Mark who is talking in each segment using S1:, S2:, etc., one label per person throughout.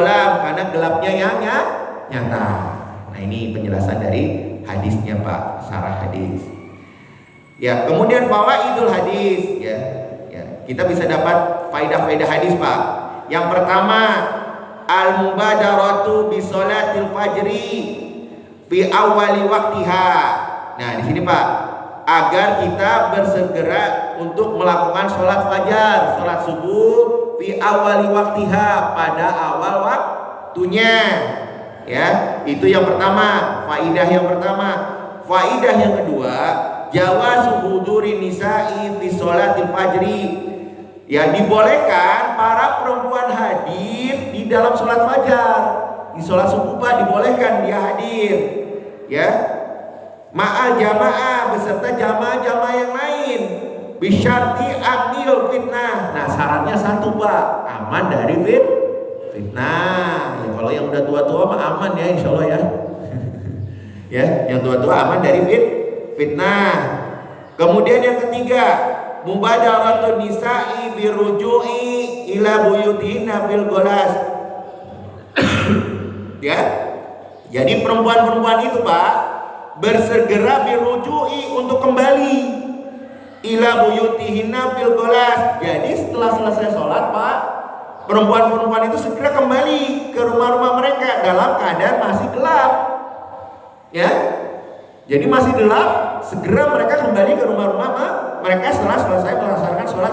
S1: karena gelapnya yang nyata. Nah, ini penjelasan dari hadisnya Pak, syarah hadis. Ya, kemudian fawaidul hadis ya. Kita bisa dapat faidah-faidah hadis Pak. Yang pertama, al-mubadaratu bi sholatil fajri fi awali waktiha. Nah, di sini Pak, agar kita bersegera untuk melakukan sholat fajar, sholat subuh fi awali waktiha, pada awal waktunya. Ya, itu yang pertama, faidah yang pertama. Faidah yang kedua, jawazu huduri nisa'i fi sholatil fajri. Ya, dibolehkan para perempuan hadir di dalam sholat fajar. Di sholat subuh Pak, dibolehkan dia hadir. Ya, ma'al jamaah, beserta jamaah-jamaah yang lain. Bisyarti amnil fitnah. Nah, syaratnya satu Pak, aman dari fitnah. Ya, kalau yang udah tua-tua mah aman ya, insya Allah ya. Ya, yang tua-tua aman dari fitnah. Kemudian yang ketiga, mubadaratun nisa'i biruju'i ila buyutihinna fil golas. Ya, jadi perempuan-perempuan itu Pak bersegera biruju'i, untuk kembali ila buyutihinna fil golas. Jadi setelah selesai sholat Pak, perempuan-perempuan itu segera kembali ke rumah-rumah mereka dalam keadaan masih gelap. Ya, jadi masih gelap, segera mereka kembali ke rumah-rumah mereka setelah selesai melaksanakan sholat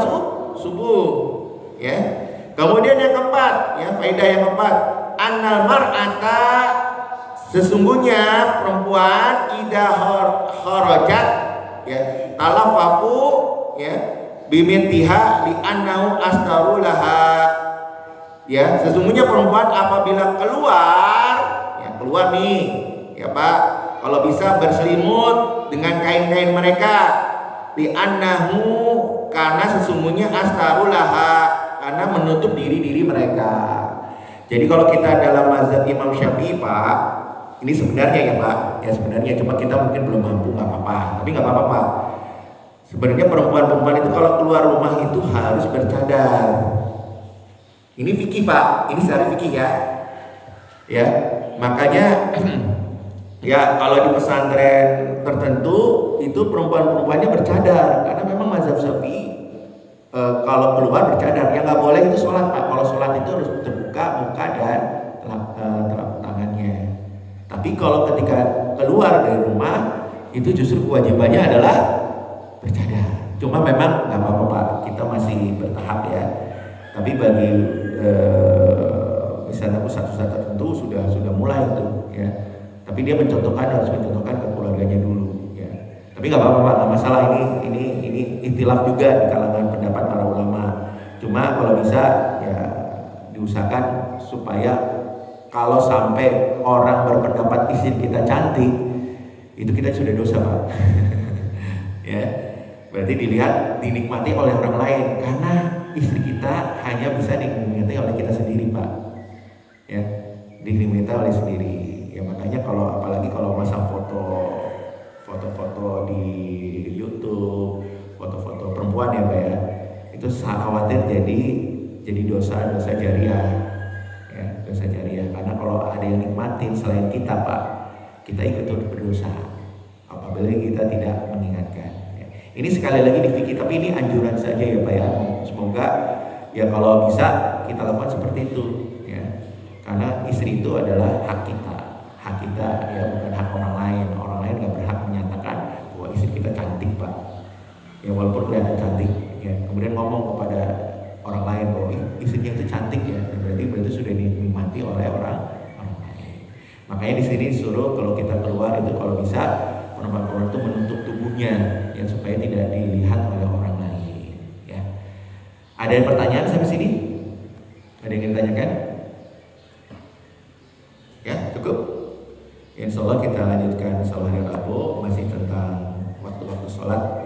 S1: subuh. Ya, kemudian yang keempat, ya, faedah yang keempat, annal mar'ata, sesungguhnya perempuan idza kharajat, ya, talafafu, ya, bimintiha li annahu astaru laha. Ya, sesungguhnya perempuan apabila keluar, ya, keluar nih, ya Pak, kalau bisa berselimut dengan kain-kain mereka, li annahu, karena sesungguhnya astaru laha, karena menutup diri mereka. Jadi kalau kita dalam mazhab Imam Syafi'i Pak, ini sebenarnya ya Pak, ya sebenarnya, cuma kita mungkin belum mampu, nggak apa-apa, tapi nggak apa-apa Pak. Sebenarnya perempuan-perempuan itu kalau keluar rumah itu harus bercadar. Ini fikih Pak, ini secara fikih ya. Ya, makanya ya kalau di pesantren tertentu itu perempuan-perempuannya bercadar, karena memang mazhab Syafi'i kalau keluar bercadar. Yang nggak boleh itu sholat Pak. Kalau sholat itu harus terbuka muka dan telapak tangannya. Tapi kalau ketika keluar dari rumah itu justru kewajibannya adalah bercadar. Cuma memang nggak apa-apa Pak, kita masih bertahap ya. Tapi bagi misalnya pusat-pusat tertentu sudah mulai itu ya. Tapi dia harus mencontohkan ke keluarganya dulu ya. Tapi nggak apa-apa Pak, nggak masalah, ini ikhtilaf juga di kalangan pendapat para ulama. Cuma kalau bisa ya diusahakan supaya kalau sampai orang berpendapat istri kita cantik, itu kita sudah dosa Pak. Ya, berarti dinikmati oleh orang lain, karena istri kita hanya bisa dinikmati oleh kita sendiri Pak. Ya, dinikmati oleh sendiri. Ya makanya apalagi kalau masang foto-foto di YouTube, foto-foto perempuan ya Pak ya, itu khawatir jadi dosa jariah. Ya, dosa jariah, karena kalau ada yang nikmatin selain kita Pak, kita ikut berdosa apabila kita tidak mengingatkan. Ya. Ini sekali lagi di fikih, tapi ini anjuran saja ya Pak ya. Semoga ya kalau bisa kita lakukan seperti itu ya. Karena istri itu adalah hak kita ya, bukan hak orang lain. Orang lain nggak berhak menyatakan bahwa istri kita cantik Pak. Ya walaupun kelihatan cantik ya, kemudian ngomong kepada orang lain bahwa istrinya itu cantik ya, berarti sudah dinikmati oleh orang lain. Makanya di sini disuruh kalau kita keluar itu kalau bisa perempuan itu menutup tubuhnya ya, supaya tidak dilihat oleh orang lain ya. Ada yang pertanyaan sampai sini? Ada yang ingin ditanyakan? Ya cukup. Insya Allah kita lanjutkan sholat hari Rabu, masih tentang waktu-waktu sholat.